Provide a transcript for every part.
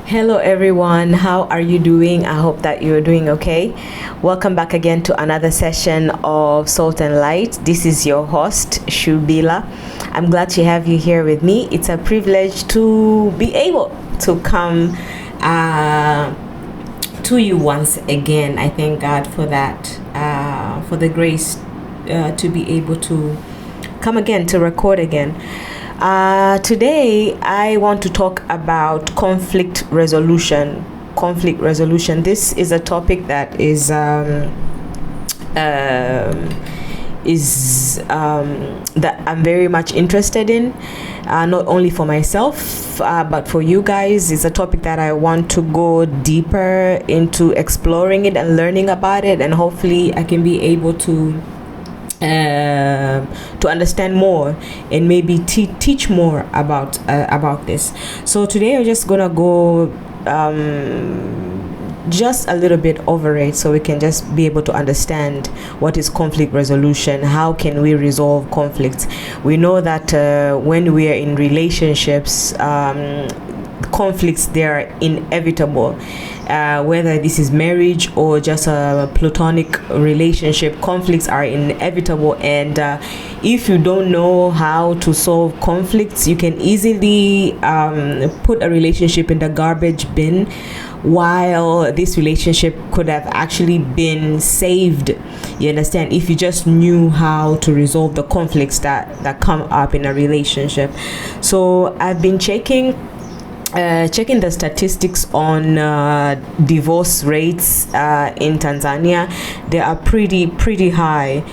Hello everyone, how are you doing? I hope that you're doing okay. Welcome back again to another session of Salt and Light. This is your host, Shubila. I'm glad to have you here with me. It's a privilege to be able to come to you once again. I thank God for that, for the grace to be able to come again, to record again. Today, I want to talk about conflict resolution. Conflict resolution. This is a topic that is that I'm very much interested in, not only for myself, but for you guys. It's a topic that I want to go deeper into exploring it and learning about it, and hopefully I can be able to understand more and maybe teach more about this. So today I'm just gonna go just a little bit over it, so we can just be able to understand what is conflict resolution. How can we resolve conflicts? We know that when we are in relationships, conflicts, they are inevitable. Whether this is marriage or just a platonic relationship, conflicts are inevitable. And if you don't know how to solve conflicts, you can easily put a relationship in the garbage bin, while this relationship could have actually been saved. You understand? If you just knew how to resolve the conflicts that come up in a relationship. So I've been checking the statistics on divorce rates in Tanzania. They are pretty high.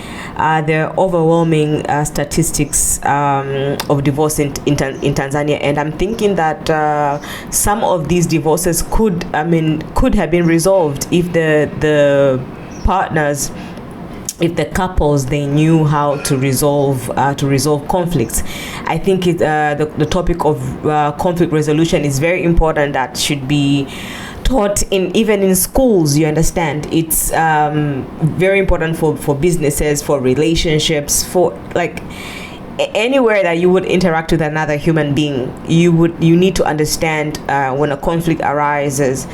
They're overwhelming statistics of divorce in Tanzania, and I'm thinking that some of these divorces could have been resolved if the partners, if the couples, they knew how to resolve conflicts. I think the topic of conflict resolution is very important. That should be taught even in schools. You understand? It's very important for businesses, for relationships, for like anywhere that you would interact with another human being. You need to understand when a conflict arises,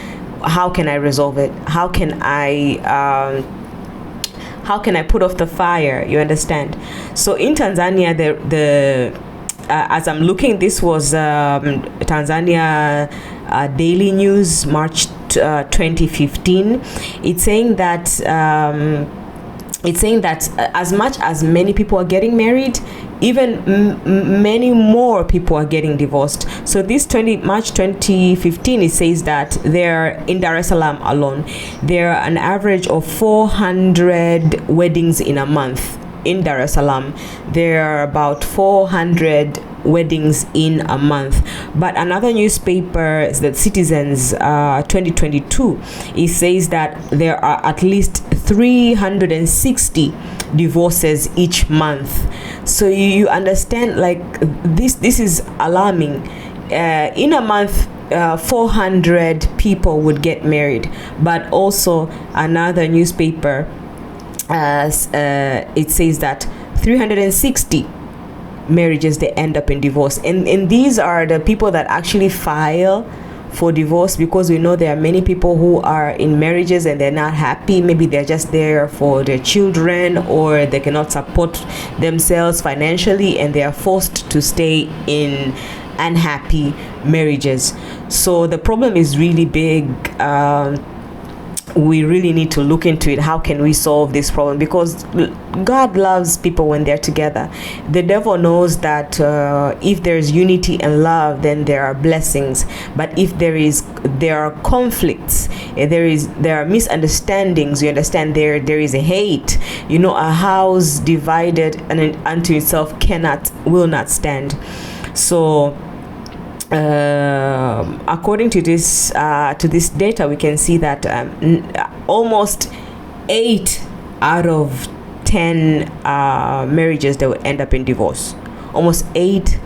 how can I resolve it? How can I put off the fire? You understand? So in Tanzania, as I'm looking, this was Tanzania Daily News, March 2015. It's saying that as much as many people are getting married, even many more people are getting divorced. So this March 2015, it says that there, in Dar es Salaam alone, there are an average of 400 weddings in a month. In Dar es Salaam, there are about 400 weddings in a month. But another newspaper, the Citizens 2022, it says that there are at least 360 divorces each month. So you understand, like, this is alarming. In a month, 400 people would get married. But also another newspaper, it says that 360 marriages, they end up in divorce. And these are the people that actually file for divorce, because we know there are many people who are in marriages and they're not happy. Maybe they're just there for their children, or they cannot support themselves financially, and they are forced to stay in unhappy marriages. So the problem is really big. We really need to look into it. How can we solve this problem? Because God loves people when they're together. The devil knows that if there's unity and love, then there are blessings. But if there are conflicts, there are misunderstandings. You understand? There is a hate. You know, a house divided and unto itself will not stand. So according to this data, we can see that almost 8 out of 10 marriages, they would end up in divorce. Almost 8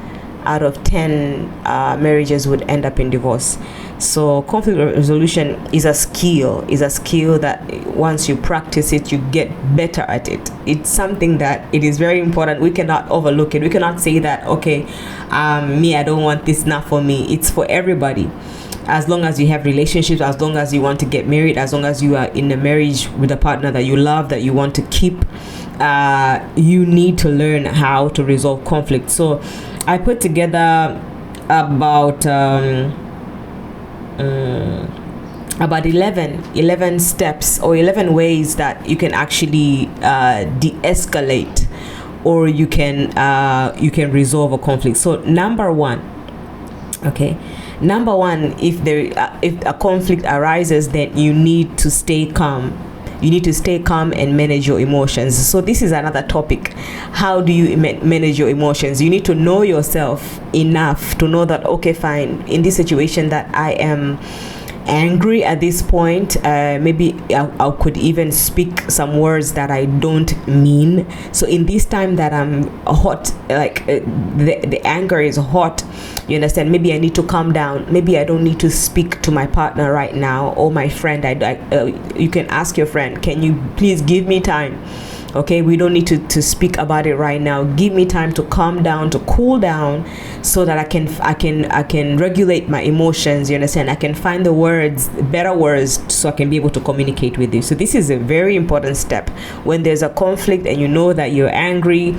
out of 10 marriages would end up in divorce. So conflict resolution is a skill that once you practice it, you get better at it. It's something that it is very important. We cannot overlook it. We cannot say that, okay, me, I don't want this, not for me. It's for everybody. as long as you have relationships, as long as you want to get married, as long as you are in a marriage with a partner that you love, that you want to keep, you need to learn how to resolve conflict. So I put together about 11 steps or 11 ways that you can actually de-escalate, or you can resolve a conflict. So number one, if a conflict arises, then you need to stay calm. You need to stay calm and manage your emotions. So this is another topic. How do you manage your emotions? You need to know yourself enough to know that, okay, fine, in this situation that I am angry at this point, maybe I could even speak some words that I don't mean. So in this time that I'm hot, like the anger is hot, you understand, maybe I need to calm down. Maybe I don't need to speak to my partner right now, or my friend. You can ask your friend, can you please give me time? Okay, we don't need to speak about it right now. Give me time to calm down, to cool down, so that I can regulate my emotions. You understand? I can find the words, better words, so I can be able to communicate with you. So this is a very important step. When there's a conflict and you know that you're angry,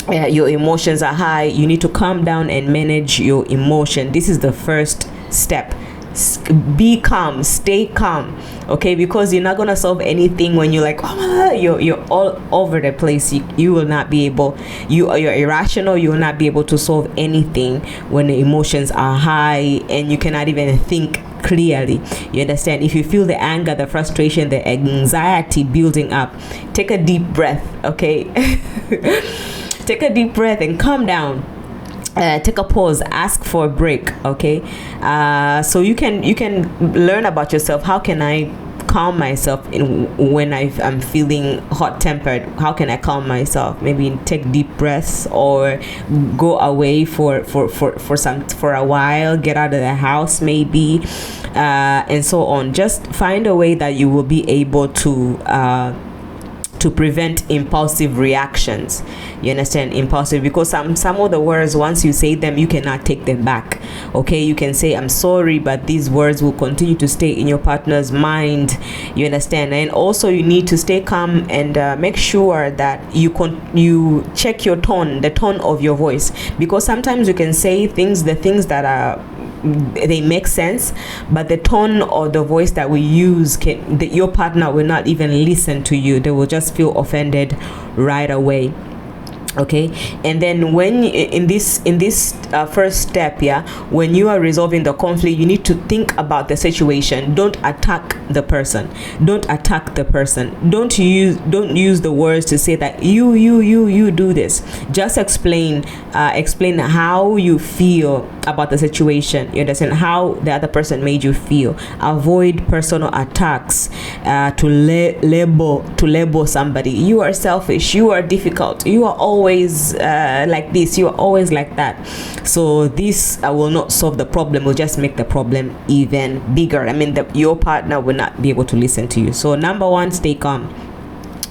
your emotions are high, you need to calm down and manage your emotion. This is the first step. Be calm, stay calm, okay? Because you're not gonna solve anything when you're like, you're all over the place. You will not be able. You're irrational. You will not be able to solve anything when the emotions are high and you cannot even think clearly. You understand? If you feel the anger, the frustration, the anxiety building up, take a deep breath, okay? Take a deep breath and calm down. Take a pause, ask for a break, okay? So you can learn about yourself. How can I calm myself when I'm feeling hot-tempered? How can I calm myself? Maybe take deep breaths, or go away for a while, get out of the house maybe, and so on. Just find a way that you will be able to prevent impulsive reactions. You understand? Impulsive, because some of the words, once you say them, you cannot take them back, okay? You can say I'm sorry, but these words will continue to stay in your partner's mind. You understand? And also you need to stay calm and make sure that you check your tone, the tone of your voice, because sometimes you can say the things that are, they make sense, but the tone or the voice that we use, your partner will not even listen to you. They will just feel offended right away. Okay, and then when in this first step, when you are resolving the conflict, you need to think about the situation. Don't attack the person. Don't use the words to say that you do this. Just explain how you feel about the situation. You understand? How the other person made you feel. Avoid personal attacks, to label somebody. You are selfish, you are difficult, you are always like this, you are always like that. So this will not solve the problem, will just make the problem even bigger. I mean, your partner will not be able to listen to you. So number one, stay calm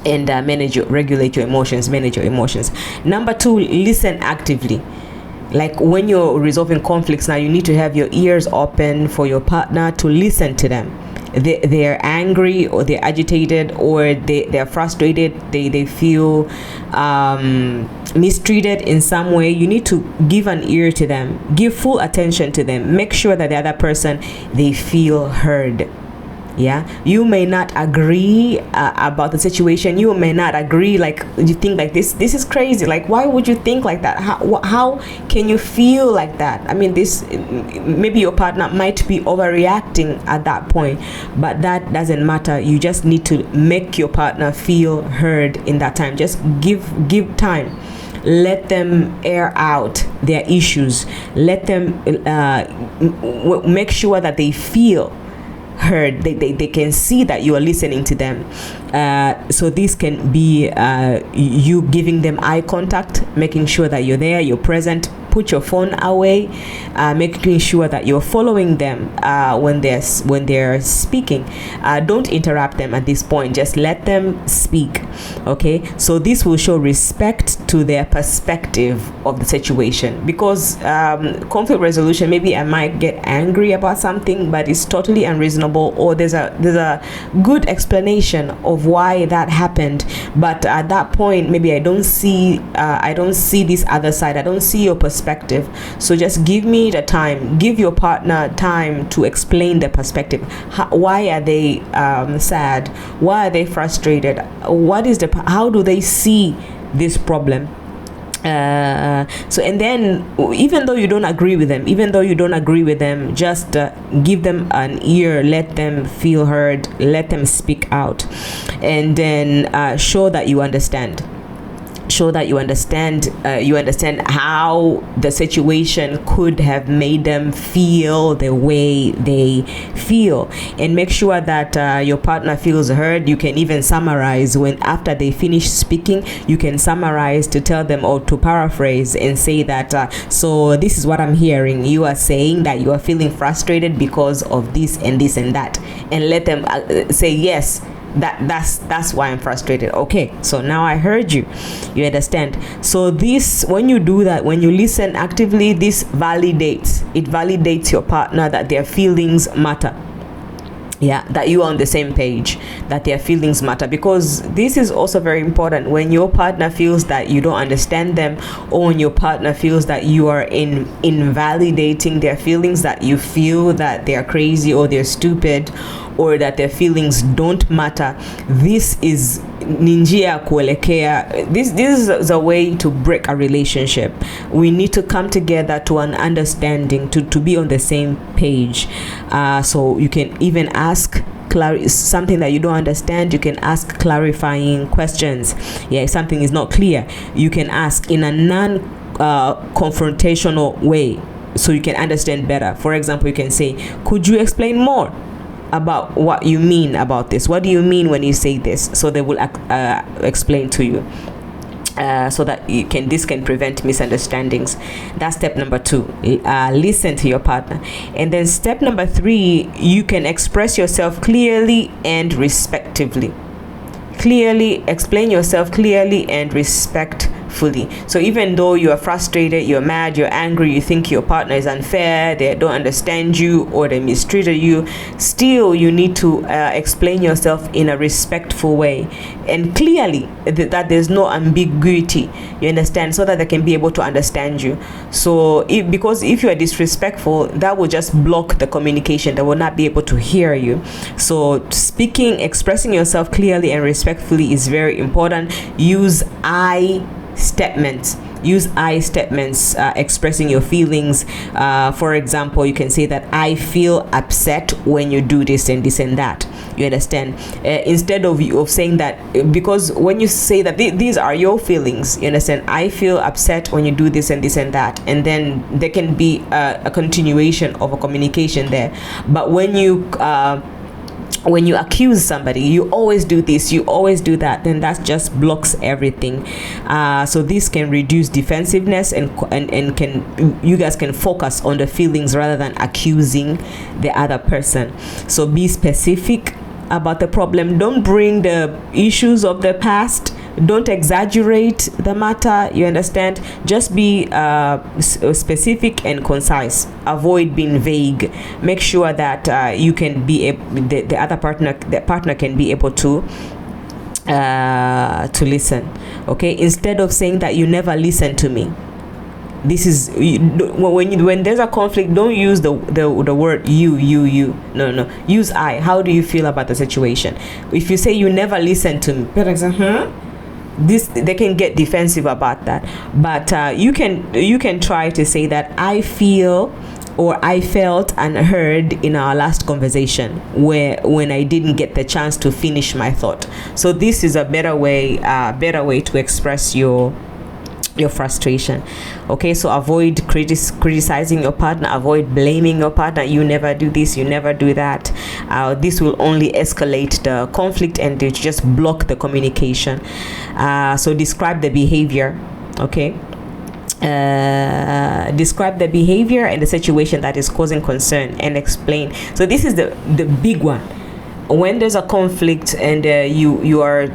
and regulate your emotions, manage your emotions. Number two, listen actively. Like when you're resolving conflicts now, you need to have your ears open for your partner, to listen to them. They're angry, or they're agitated, or they're frustrated, they feel mistreated in some way. You need to give an ear to them, give full attention to them. Make sure that the other person, they feel heard. You may not agree about the situation. You may not agree, like you think like this is crazy, like why would you think like that? How can you feel like that? I mean, maybe your partner might be overreacting at that point, but that doesn't matter. You just need to make your partner feel heard in that time. Just give time. Let them air out their issues. Let them make sure that they feel heard. They can see that you are listening to them. So this can be you giving them eye contact, making sure that you're there, you're present, put your phone away, making sure that you're following them when they're speaking. Don't interrupt them at this point, just let them speak. Okay, so this will show respect to their perspective of the situation, because conflict resolution, maybe I might get angry about something, but it's totally unreasonable, or there's a good explanation of why that happened, but at that point maybe I don't see this other side, I don't see your perspective. So just give me the time, give your partner time to explain the perspective. Why are they sad? Why are they frustrated? How do they see this problem? So, and then even though you don't agree with them, just give them an ear, let them feel heard, let them speak out, and then show that you understand. You understand how the situation could have made them feel the way they feel, and make sure that your partner feels heard. You can even summarize when after they finish speaking, you can summarize to tell them, or to paraphrase and say that so this is what I'm hearing. You are saying that you are feeling frustrated because of this and this and that, and let them say yes. That's why I'm frustrated. Okay, so now I heard you understand. So this, when you do that, when you listen actively, this validates your partner that their feelings matter. Yeah, that you are on the same page, that their feelings matter, because this is also very important. When your partner feels that you don't understand them, or when your partner feels that you are invalidating their feelings, that you feel that they are crazy or they're stupid, or that their feelings don't matter, this is ninjia kuelekea. This is a way to break a relationship. We need to come together to an understanding, to be on the same page. So you can even ask something that you don't understand, you can ask clarifying questions. Yeah, if something is not clear, you can ask in a non-confrontational way, so you can understand better. For example, you can say, could you explain more about what you mean about this? What do you mean when you say this? So they will explain to you, so that this can prevent misunderstandings. That's step number 2. Listen to your partner. And then step number 3, you can express yourself clearly and respectively. Explain yourself clearly and respectfully. So even though you are frustrated, you're mad, you're angry, you think your partner is unfair, they don't understand you, or they mistreated you, still you need to explain yourself in a respectful way and clearly, that there's no ambiguity, you understand, so that they can be able to understand you. So because if you are disrespectful, that will just block the communication, they will not be able to hear you. So expressing yourself clearly and respectfully is very important. Use I statements, expressing your feelings. For example, you can say that I feel upset when you do this and this and that, you understand, instead of saying that, because when you say that these are your feelings, you understand, I feel upset when you do this and this and that, and then there can be a continuation of a communication there. But when you accuse somebody, you always do this, you always do that, then that just blocks everything. So this can reduce defensiveness, and you guys can focus on the feelings rather than accusing the other person. So be specific about the problem. Don't bring the issues of the past. Don't exaggerate the matter, you understand. Just be specific and concise. Avoid being vague. Make sure that you can be the partner can be able to listen. Okay, instead of saying that you never listen to me. This is when there's a conflict, don't use the word you. No, use I. How do you feel about the situation? If you say you never listen to me, they can get defensive about that. But you can try to say that I feel, or I felt unheard in our last conversation when I didn't get the chance to finish my thought. So this is a better way to express your frustration. Okay, so avoid criticizing your partner, avoid blaming your partner. You never do this, you never do that. This will only escalate the conflict and it just block the communication. So describe the behavior. Okay, describe the behavior and the situation that is causing concern and explain. So this is the big one. When there's a conflict and you are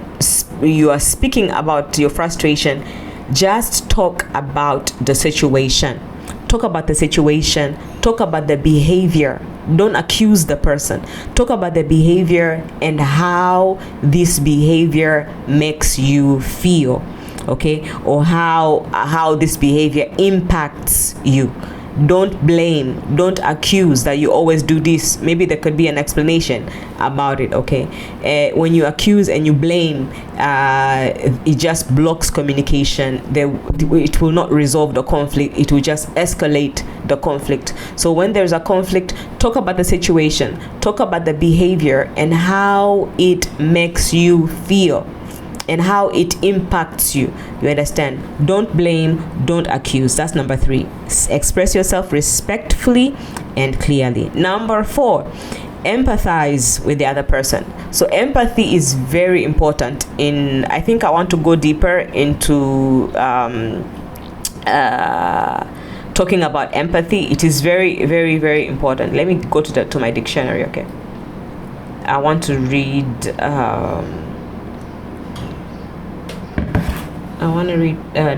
speaking about your frustration, just talk about the situation. Talk about the situation. Talk about the behavior. Don't accuse the person. Talk about the behavior and how this behavior makes you feel, okay? Or how this behavior impacts you. Don't blame, don't accuse that you always do this. Maybe there could be an explanation about it, okay? When you accuse and you blame, it just blocks communication. It will not resolve the conflict. It will just escalate the conflict. So when there's a conflict, talk about the situation, talk about the behavior and how it makes you feel and how it impacts you. You understand? Don't blame, don't accuse. That's number 3. Express yourself respectfully and clearly. Number 4, empathize with the other person. So empathy is very important. I think I want to go deeper into talking about empathy. It is very, very, very important. Let me go to my dictionary, okay? I want to read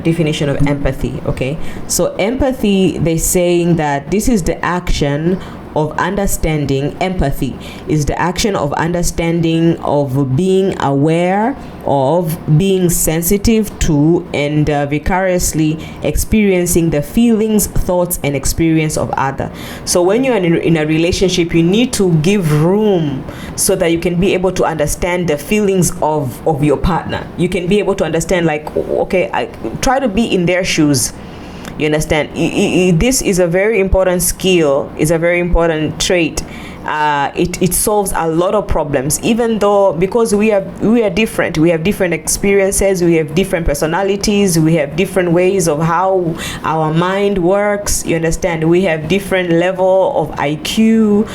definition of empathy, okay? So empathy, they're saying that this is the action of understanding. Empathy is the action of understanding, of being aware of, being sensitive to, and vicariously experiencing the feelings, thoughts, and experience of other. So when you're in a relationship, you need to give room so that you can be able to understand the feelings of your partner. You can be able to understand, like, okay, I try to be in their shoes. You understand? This is a very important skill, is a very important trait. It solves a lot of problems, even though, because we are different. We have different experiences, we have different personalities, we have different ways of how our mind works. You understand? We have different level of IQ.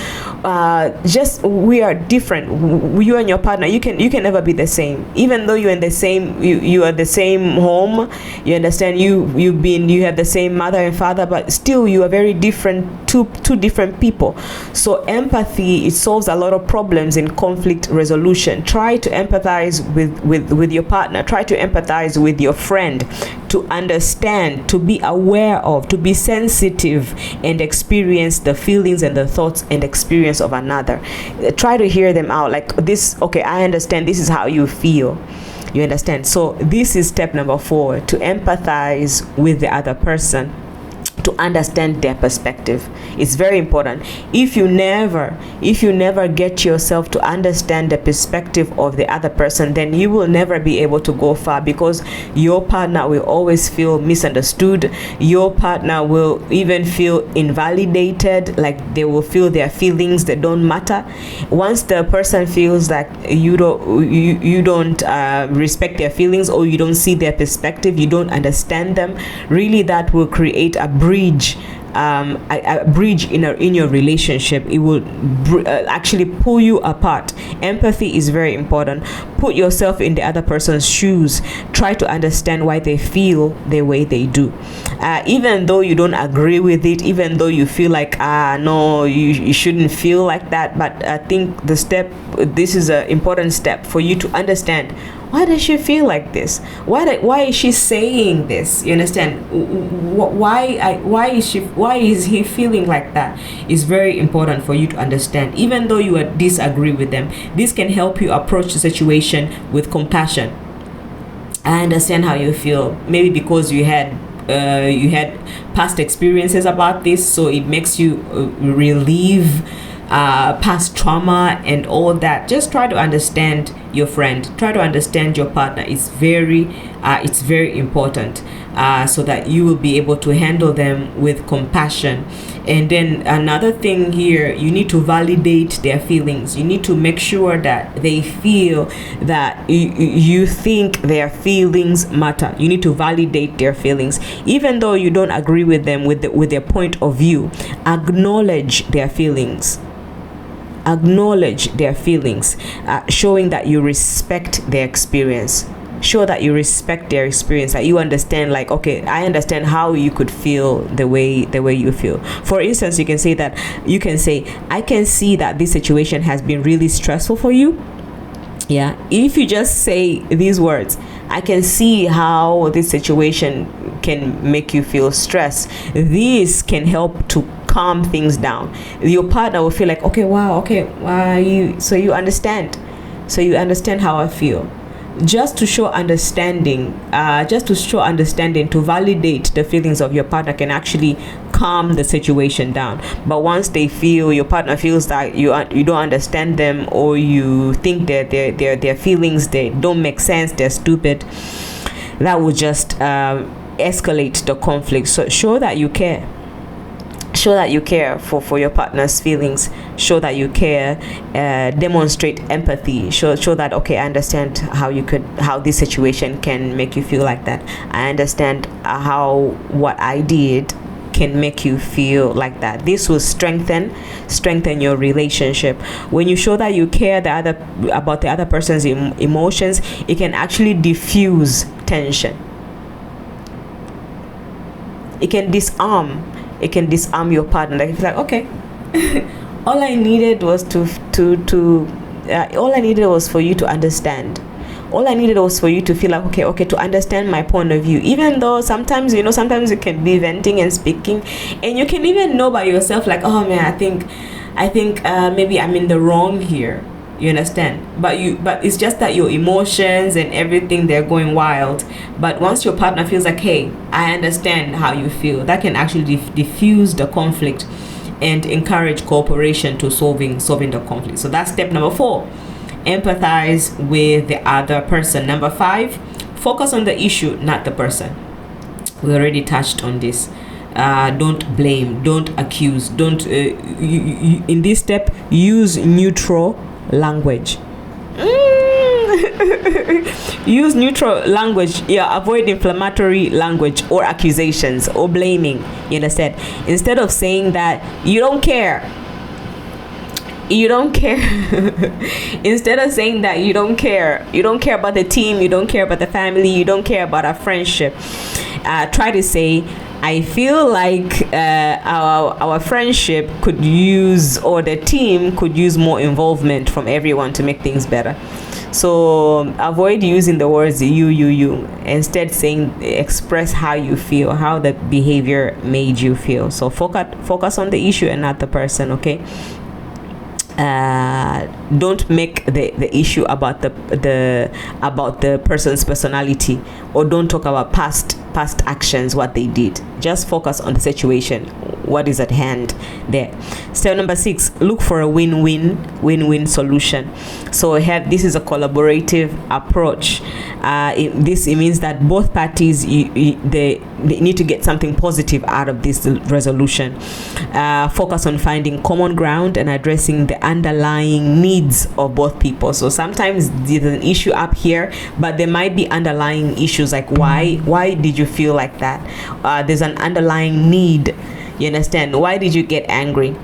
Just we are different. You and your partner, you can never be the same, even though you're in the same, you are the same home. You understand? You have the same mother and father, but still you are very different, two different people. So empathy, it solves a lot of problems in conflict resolution. Try to empathize with your partner. Try to empathize with your friend, to understand, to be aware of, to be sensitive, and experience the feelings and the thoughts and experience of another. Try to hear them out, like this. Okay, I understand, this is how you feel. You understand? So this is step number 4, to empathize with the other person, to understand their perspective. It's very important. If you never get yourself to understand the perspective of the other person, then you will never be able to go far, because your partner will always feel misunderstood. Your partner will even feel invalidated, like they will feel their feelings that don't matter. Once the person feels that you don't respect their feelings, or you don't see their perspective, you don't understand them, really that will create a bridge in your relationship. It will actually pull you apart. Empathy is very important. Put yourself in the other person's shoes. Try to understand why they feel the way they do, even though you don't agree with it, even though you feel like no, you shouldn't feel like that. But I think this is an important step for you to understand, why does she feel like this? Why is she saying this? You understand? Why is he feeling like that? It's very important for you to understand, even though you disagree with them. This can help you approach the situation with compassion. I understand how you feel. Maybe because you had past experiences about this, so it makes you relieve past trauma and all that. Just try to understand your friend, try to understand your partner. It's very important, so that you will be able to handle them with compassion. And then another thing here, you need to validate their feelings. You need to make sure that they feel that you think their feelings matter. You need to validate their feelings, even though you don't agree with them with their point of view. Acknowledge their feelings. Acknowledge their feelings, showing that you respect their experience. show that you respect their experience, that you understand, like, okay, I understand how you could feel the way you feel. For instance, you can say, I can see that this situation has been really stressful for you. Yeah, if you just say these words, I can see how this situation can make you feel stressed, this can help to calm things down. Your partner will feel like, okay, wow, you understand how I feel. Just to show understanding, to validate the feelings of your partner can actually calm the situation down. But once your partner feels that you don't understand them, or you think that their feelings, they don't make sense, they're stupid, that will just escalate the conflict. So show that you care. Show that you care for your partner's feelings. Show that you care. Demonstrate empathy. Show that, okay, I understand how this situation can make you feel like that. I understand how what I did can make you feel like that. This will strengthen your relationship. When you show that you care about the other person's emotions, it can actually diffuse tension. It can disarm your partner. Like, it's like, okay, all I needed was all I needed was for you to understand. All I needed was for you to feel like, okay, to understand my point of view. Even though sometimes you can be venting and speaking, and you can even know by yourself, like, oh man, I think maybe I'm in the wrong here. You understand? But it's just that your emotions and everything, they're going wild. But once your partner feels like, hey, I understand how you feel, that can actually diffuse the conflict and encourage cooperation to solving the conflict. So that's step number 4. Empathize with the other person. Number 5, focus on the issue, not the person. We already touched on this. Don't blame, don't accuse, don't in this step, use neutral language. Use neutral language. Avoid inflammatory language or accusations or blaming. You understand? Instead of saying that you don't care, instead of saying that you don't care about the team, you don't care about the family, you don't care about our friendship, try to say, I feel like our friendship could use, or the team could use, more involvement from everyone to make things better. So avoid using the words you. Instead, express how you feel, how the behavior made you feel. So focus on the issue and not the person. Okay. Don't make the issue about the person's personality, or don't talk about past actions, what they did. Just focus on the situation, what is at hand there. Step number 6, look for a win-win solution. So this is a collaborative approach. It means that both parties, they need to get something positive out of this resolution. Focus on finding common ground and addressing the underlying needs of both people. So sometimes there's an issue up here, but there might be underlying issues, like why did you feel like that? There's an underlying need. You understand? Why did you get angry?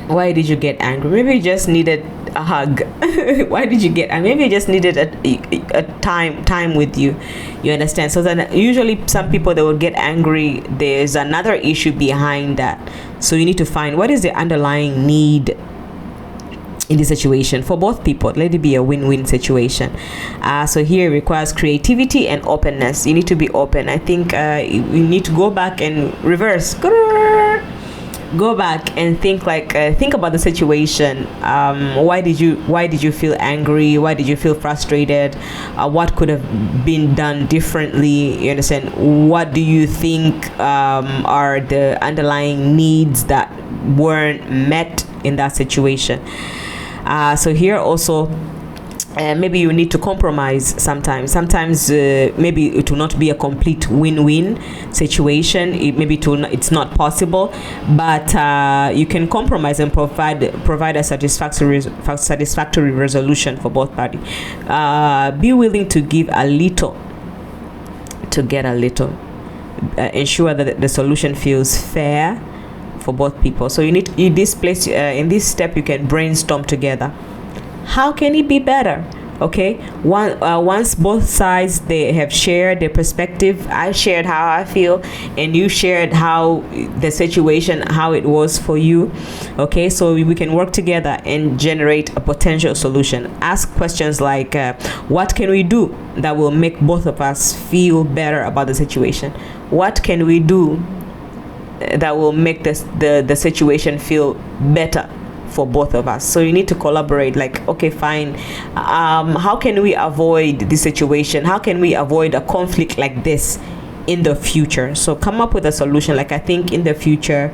Maybe you just needed a hug. Why did you get angry? Maybe you just needed a time with you. You understand? So then usually some people, they will get angry, there's another issue behind that. So you need to find what is the underlying need in this situation for both people. Let it be a win-win situation. So here it requires creativity and openness. You need to be open. I think you need to go back and reverse. Go back and think about the situation. Why did you feel angry? Why did you feel frustrated? What could have been done differently? You understand? What do you think are the underlying needs that weren't met in that situation? So here also, maybe you need to compromise sometimes. Maybe it will not be a complete win-win situation. It's not possible, but you can compromise and provide a satisfactory resolution for both parties. Be willing to give a little to get a little. Ensure that the solution feels fair for both people. So you need in this step you can brainstorm together. How can it be better? Okay, once both sides they have shared their perspective, I shared how I feel and you shared how the situation, how it was for you. Okay, so we can work together and generate a potential solution. Ask questions like what can we do that will make both of us feel better about the situation? What can we do that will make the situation feel better for both of us? So you need to collaborate, like, okay, fine, how can we avoid this situation? How can we avoid a conflict like this in the future? So come up with a solution, like, I think in the future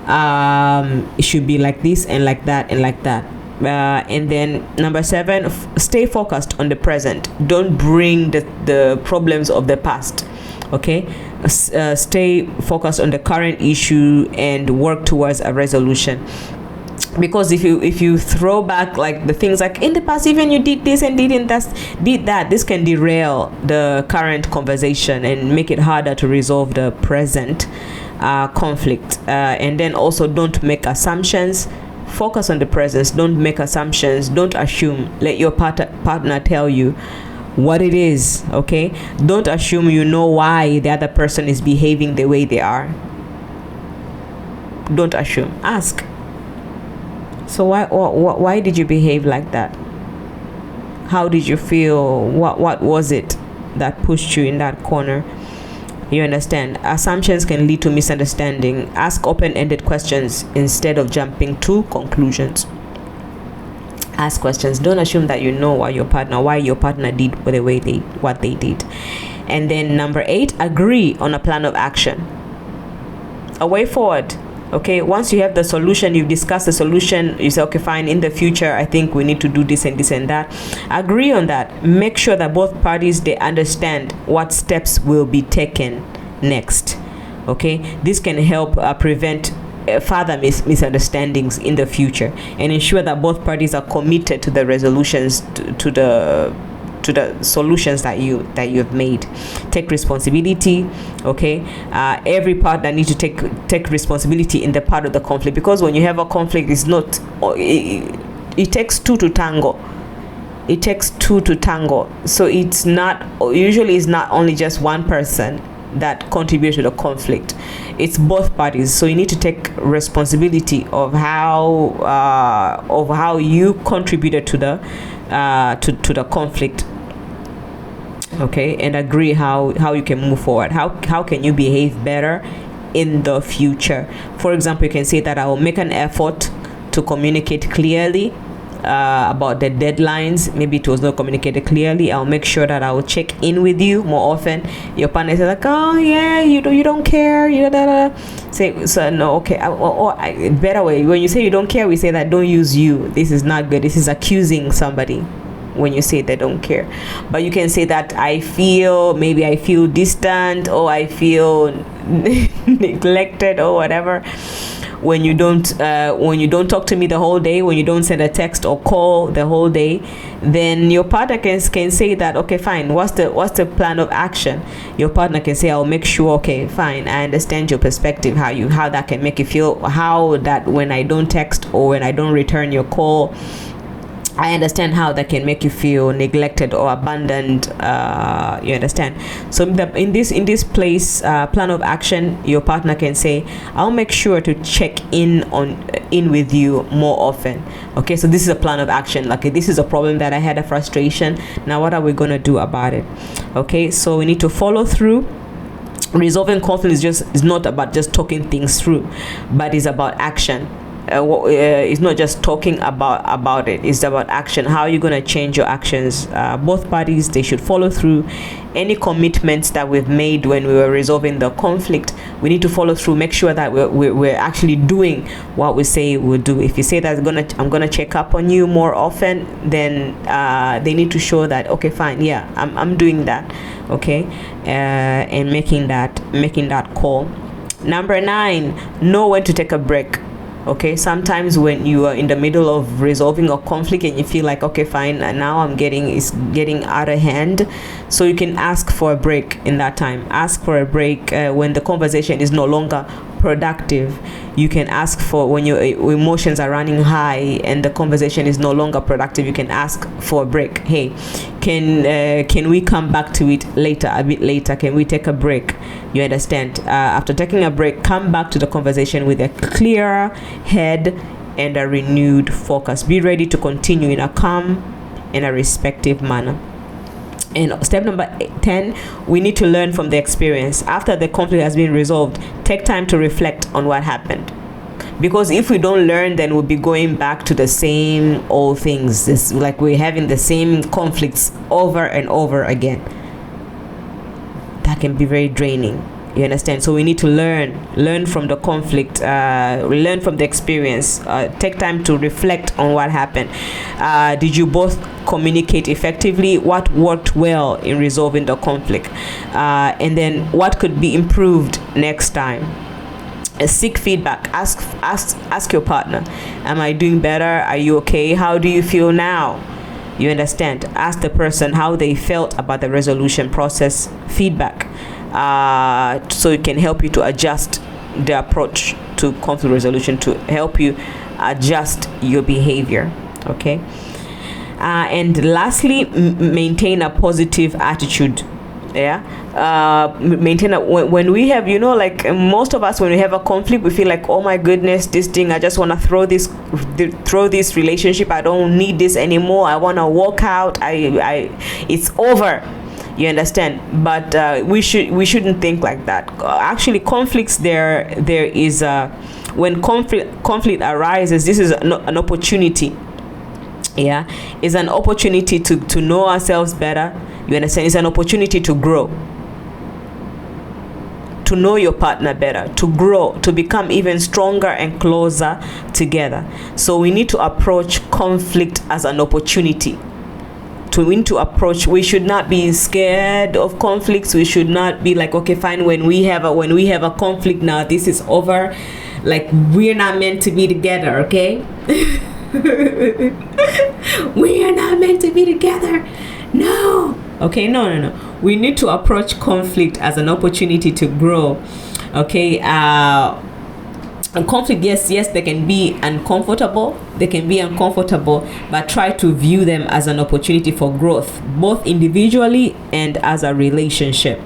it should be like this and like that and like that. And then number 7, stay focused on the present. Don't bring the problems of the past. Okay, stay focused on the current issue and work towards a resolution. Because if you throw back like the things like in the past, even you did this and did that, this can derail the current conversation and make it harder to resolve the present conflict. And then also, don't make assumptions. Focus on the present. Don't make assumptions. Don't assume. Let your partner tell you what it is. Okay, don't assume you know why the other person is behaving the way they are. Don't assume. Ask. So why did you behave like that? How did you feel? What was it that pushed you in that corner? You understand? Assumptions can lead to misunderstanding. Ask open-ended questions instead of jumping to conclusions. Ask questions. Don't assume that you know why your partner did what they did. And then number 8, agree on a plan of action. A way forward. Okay, once you have the solution, you've discussed the solution, you say, okay, fine, in the future, I think we need to do this and this and that. Agree on that. Make sure that both parties, they understand what steps will be taken next. Okay, this can help prevent further misunderstandings in the future and ensure that both parties are committed to the resolutions, to the solutions that you've made. Take responsibility. Okay, every partner needs to take responsibility in the part of the conflict, because when you have a conflict, it takes two to tango. It takes two to tango. So it's not only just one person that contributes to the conflict. It's both parties. So you need to take responsibility of how you contributed to the conflict. Okay, and agree how you can move forward. How can you behave better in the future? For example, you can say that I will make an effort to communicate clearly about the deadlines. Maybe it was not communicated clearly. I'll make sure that I will check in with you more often. Your partner says like, oh yeah, you don't care, say, so no, okay, or better way, when you say you don't care, we say that don't use you. This is not good. This is accusing somebody when you say they don't care. But you can say that I feel distant, or I feel neglected, or whatever, when you don't talk to me the whole day, when you don't send a text or call the whole day. Then your partner can say that, okay, fine, what's the plan of action? Your partner can say, I'll make sure, okay, fine, I understand your perspective, how that can make you feel, how that when I don't text or when I don't return your call, I understand how that can make you feel neglected or abandoned. You understand? So in this place, plan of action, your partner can say, I'll make sure to check in with you more often. Okay, so this is a plan of action. Okay, this is a problem that I had, a frustration. Now what are we going to do about it? Okay, so we need to follow through. Resolving conflict is not about just talking things through, but it's about action. It's not just talking about it, it's about action. How are you going to change your actions? Both parties, they should follow through. Any commitments that we've made when we were resolving the conflict, we need to follow through. Make sure that we're actually doing what we say we'll do. If you say that I'm gonna check up on you more often, then they need to show that, okay, fine, yeah, I'm doing that. Okay, and making that call. Number 9, know when to take a break. Okay, sometimes when you are in the middle of resolving a conflict and you feel like, okay, fine, now it's getting out of hand, so you can ask for a break in that time. Ask for a break when the conversation is no longer productive, you can ask for, when your emotions are running high and the conversation is no longer productive, you can ask for a break. Hey, can we come back to it later, a bit later? Can we take a break? You understand? After taking a break, come back to the conversation with a clearer head and a renewed focus. Be ready to continue in a calm and a respectful manner. And step number 10, we need to learn from the experience. After the conflict has been resolved, take time to reflect on what happened. Because if we don't learn, then we'll be going back to the same old things. It's like we're having the same conflicts over and over again. That can be very draining. You understand? So we need to learn from the conflict, learn from the experience, take time to reflect on what happened. Did you both communicate effectively? What worked well in resolving the conflict? And then what could be improved next time? Seek feedback. Ask your partner, am I doing better? Are you okay? How do you feel now? You understand? Ask the person how they felt about the resolution process. Feedback. So it can help you to adjust the approach to conflict resolution, to help you adjust your behavior. Okay. And lastly, maintain a positive attitude. Maintain when we have, like most of us, when we have a conflict, we feel like, oh my goodness, this thing, I just want to throw this relationship, I don't need this anymore, I want to walk out, it's over. You understand? But we shouldn't think like that. Actually, conflicts, there is when conflict arises, this is an opportunity. It's an opportunity to know ourselves better. You understand? It's an opportunity to grow, to know your partner better, to grow, to become even stronger and closer together. So we need to approach conflict as an opportunity. We should not be scared of conflicts. We should not be like, okay, fine, when we have a conflict, now this is over, like we're not meant to be together, okay? We are not meant to be together. No. Okay, no. We need to approach conflict as an opportunity to grow. Okay. And conflict, yes, they can be uncomfortable. But try to view them as an opportunity for growth, both individually and as a relationship.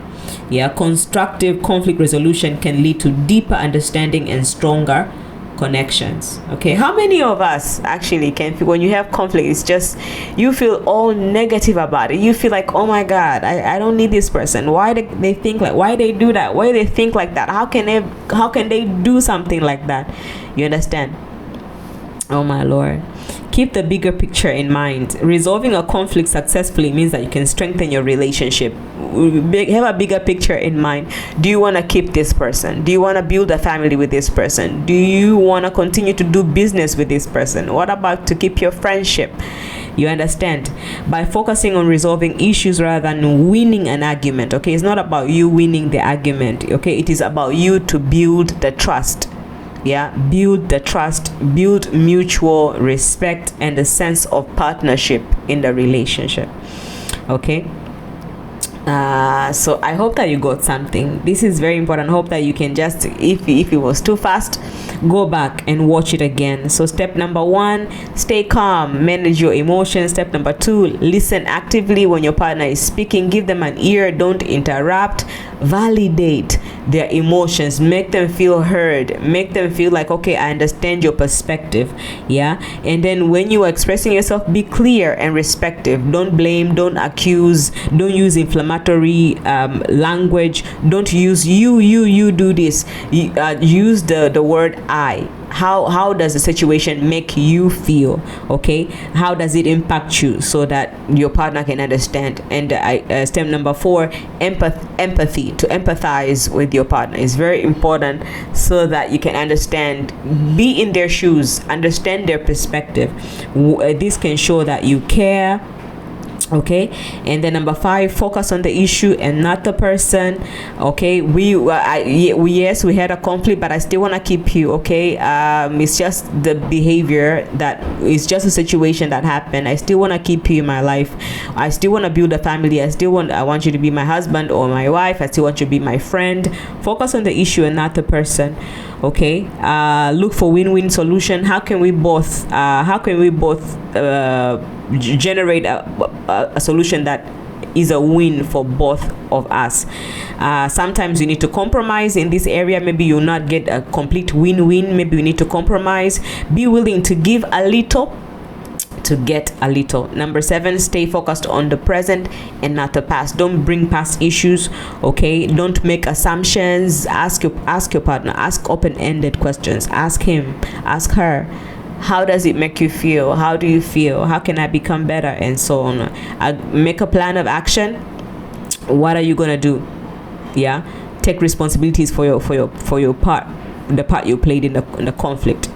Constructive conflict resolution can lead to deeper understanding and stronger connections. Okay, how many of us actually can feel, when you have conflict, it's just you feel all negative about it? You feel like, oh my God, I don't need this person. Why they think like, why they do that? Why they think like that? How can they do something like that? You understand? Oh my Lord. Keep the bigger picture in mind. Resolving a conflict successfully means that you can strengthen your relationship. Have a bigger picture in mind. Do you want to keep this person? Do you want to build a family with this person? Do you want to continue to do business with this person? What about to keep your friendship? You understand? By focusing on resolving issues rather than winning an argument. Okay, it's not about you winning the argument. Okay, it is about you to build the trust. Build the trust, build mutual respect and a sense of partnership in the relationship. Okay. So I hope that you got something. This is very important. I hope that you can just, if it was too fast, go back and watch it again. So step number 1, stay calm, manage your emotions. Step number 2, listen actively when your partner is speaking. Give them an ear, don't interrupt. Validate their emotions, make them feel heard, make them feel like, okay, I understand your perspective. And then when you are expressing yourself, be clear and respectful. Don't blame, don't accuse, don't use inflammatory language. Don't use you do this. Use the word I. How does the situation make you feel? Okay, how does it impact you, so that your partner can understand? And step number 4, empathy. To empathize with your partner is very important, so that you can understand, be in their shoes, understand their perspective. This can show that you care. Okay, and then number 5, focus on the issue and not the person. Okay, we had a conflict, but I still want to keep you. Okay, it's just the behavior, that it's just a situation that happened. I still want to keep you in my life. I still want to build a family. I want you to be my husband or my wife. I still want you to be my friend. Focus on the issue and not the person. Okay, look for win-win solution. How can we both generate a solution that is a win for both of us? Sometimes you need to compromise in this area. Maybe you'll not get a complete win-win. Maybe you need to compromise. Be willing to give a little to get a little. Number 7, stay focused on the present and not the past. Don't bring past issues. Okay, don't make assumptions. Ask your partner. Ask open-ended questions. Ask him, ask her, how does it make you feel? How do you feel? How can I become better? And so on. Make a plan of action. What are you gonna do? Yeah, take responsibilities for your part, the part you played in the conflict.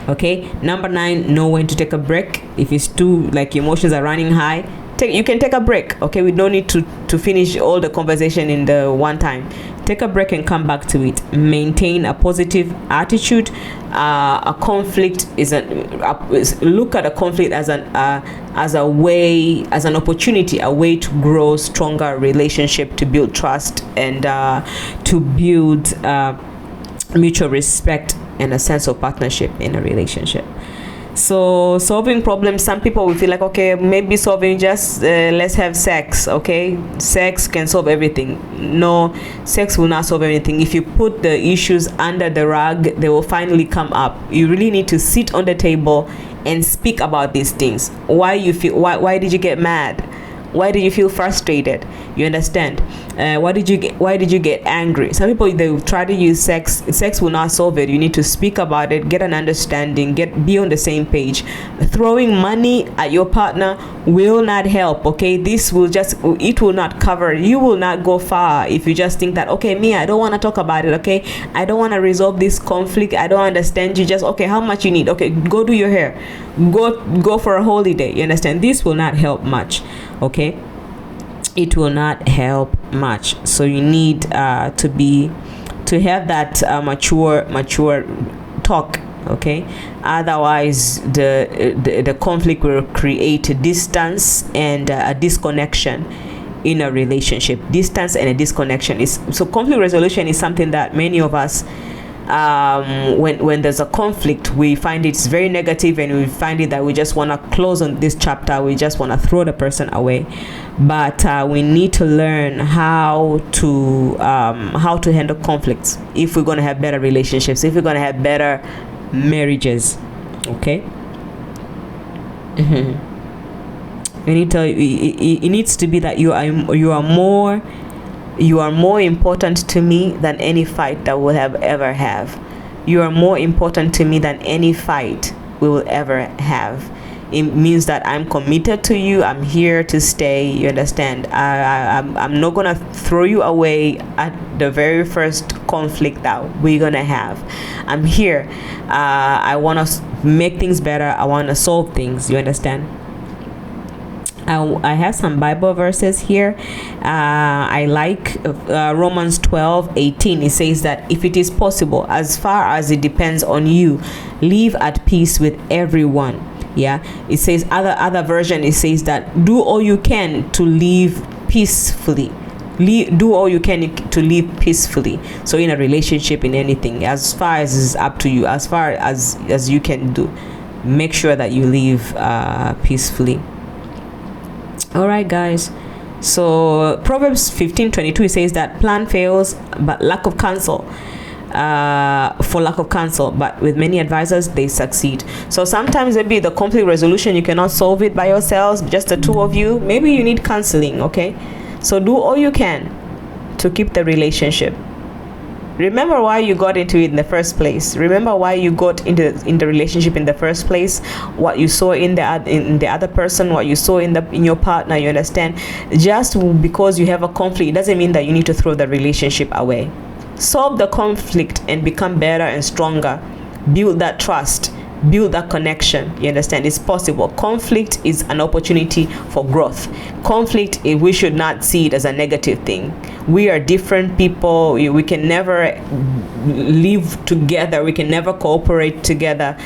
Okay, number 9, know when to take a break. If it's too, like, emotions are running high, you can take a break. Okay, we don't need to finish all the conversation in the one time. Take a break and come back to it. Maintain a positive attitude. A conflict look at a conflict as an opportunity, a way to grow stronger relationship, to build trust, and to build mutual respect and a sense of partnership in a relationship. So solving problems, some people will feel like, okay, maybe solving just let's have sex. Okay, sex can solve everything. No, sex will not solve anything. If you put the issues under the rug, they will finally come up. You really need to sit on the table and speak about these things. Why did you get mad? Why did you feel frustrated? You understand? Why did you get angry? Some people, they will try to use sex. Sex will not solve it. You need to speak about it, get an understanding, be on the same page. Throwing money at your partner will not help. Okay, it will not cover. You will not go far if you just think that, okay, me, I don't want to talk about it. Okay, I don't want to resolve this conflict. I don't understand you. Just, okay, how much you need? Okay, go do your hair. Go for a holiday. You understand? This will not help much. Okay, it will not help much. So you need to have that mature talk. Okay, otherwise the conflict will create a distance and a disconnection in a relationship. Distance and a disconnection so conflict resolution is something that many of us, when there's a conflict, we find it's very negative, and we find it that we just want to close on this chapter. We just want to throw the person away. But we need to learn how to handle conflicts if we're going to have better relationships, if we're going to have better marriages. Okay. It needs to be that you are more important to me than any fight that we'll ever have. You are more important to me than any fight we will ever have. It means that I'm committed to you. I'm here to stay. You understand? I'm not gonna throw you away at the very first conflict that we're gonna have. I'm here. I want to make things better. I want to solve things. You understand? I have some Bible verses here. I like Romans 12:18. It says that if it is possible, as far as it depends on you, live at peace with everyone. Yeah, it says, other version, it says that do all you can to live peacefully. Do all you can to live peacefully. So in a relationship, in anything, as far as it's up to you, as far as you can do, make sure that you live peacefully. All right, guys. So Proverbs 15:22 says that plan fails, but lack of counsel. For lack of counsel, but with many advisors they succeed. So sometimes maybe the conflict resolution, you cannot solve it by yourselves, just the two of you. Maybe you need counseling. Okay, so do all you can to keep the relationship. Remember why you got into it in the first place. Remember why you got in the relationship in the first place. What you saw in the other person, what you saw in your partner. You understand? Just because you have a conflict, it doesn't mean that you need to throw the relationship away. Solve the conflict and become better and stronger. Build that trust. Build that connection. You understand? It's possible. Conflict is an opportunity for growth. Conflict, we should not see it as a negative thing. we are different people. We can never live together. We can never cooperate together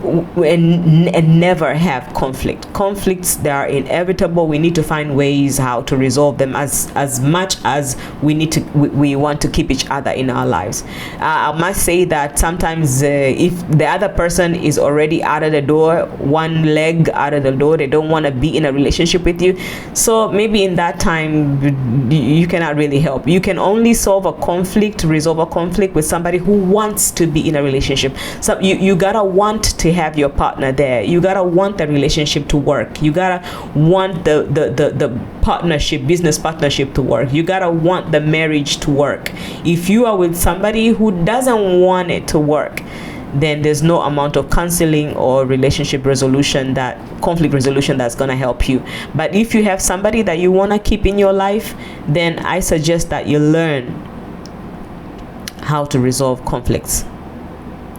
and never have conflicts. They are inevitable. We need to find ways how to resolve them as much as we want to keep each other in our lives. I must say that sometimes if the other person is already out of the door, one leg out of the door, they don't want to be in a relationship with you, so maybe in that time you cannot really help. You can only resolve a conflict with somebody who wants to be in a relationship. So you gotta want to have your partner there. You gotta want the relationship to work. You gotta want the partnership, business partnership to work. You gotta want the marriage to work. If you are with somebody who doesn't want it to work, then there's no amount of counseling or relationship resolution, that conflict resolution, that's going to help you. But if you have somebody that you want to keep in your life, then I suggest that you learn how to resolve conflicts.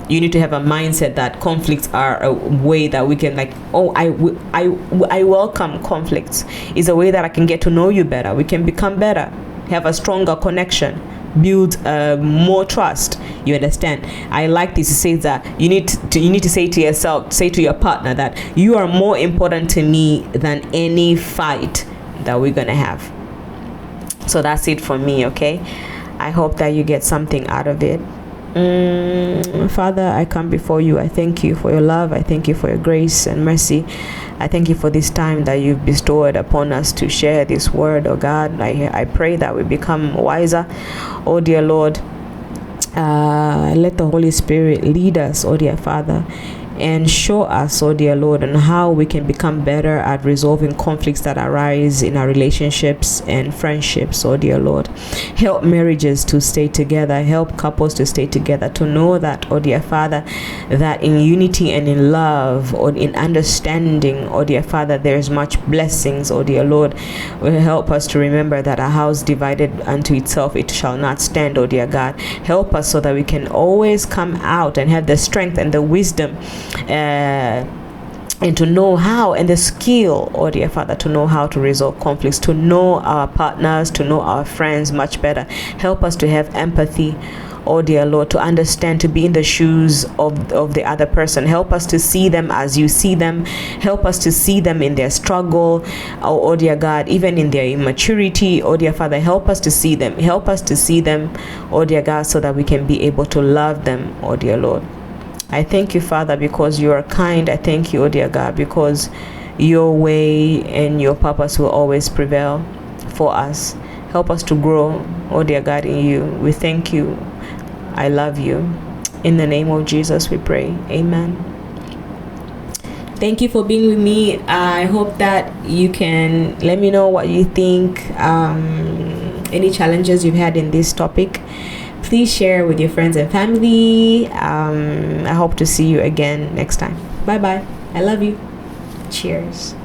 You need to have a mindset that conflicts are a way that we can, like, oh, I welcome conflicts. It's a way that I can get to know you better. We can become better, have a stronger connection, build more trust. You understand? I like this. It says that you need to say to yourself, say to your partner, that you are more important to me than any fight that we're gonna have. So that's it for me. Okay, I hope that you get something out of it. Father, I come before you. I thank you for your love. I thank you for your grace and mercy. I thank you for this time that you've bestowed upon us to share this word, oh God. I pray that we become wiser, oh dear Lord. Let the Holy Spirit lead us, oh dear Father, and show us, oh dear Lord, on how we can become better at resolving conflicts that arise in our relationships and friendships, oh dear Lord. Help marriages to stay together. Help couples to stay together, to know that, oh dear Father, that in unity and in love, or in understanding, oh dear Father, there's much blessings, oh dear Lord. Help us to remember that a house divided unto itself, it shall not stand, oh dear God. Help us so that we can always come out and have the strength and the wisdom and to know how, and the skill, oh dear Father, to know how to resolve conflicts, to know our partners, to know our friends much better. Help us to have empathy, oh dear Lord, to understand, to be in the shoes of the other person. Help us to see them as you see them. Help us to see them in their struggle, oh dear God, even in their immaturity, oh dear Father. Help us to see them. Help us to see them, oh dear God, so that we can be able to love them, oh dear Lord. I thank you, Father, because you are kind. I thank you, oh dear God, because your way and your purpose will always prevail for us. Help us to grow, oh dear God, in you. We thank you. I love you. In the name of Jesus we pray. Amen. Thank you for being with me. I hope that you can let me know what you think, any challenges you've had in this topic. Please share with your friends and family. I hope to see you again next time. Bye bye. I love you. Cheers.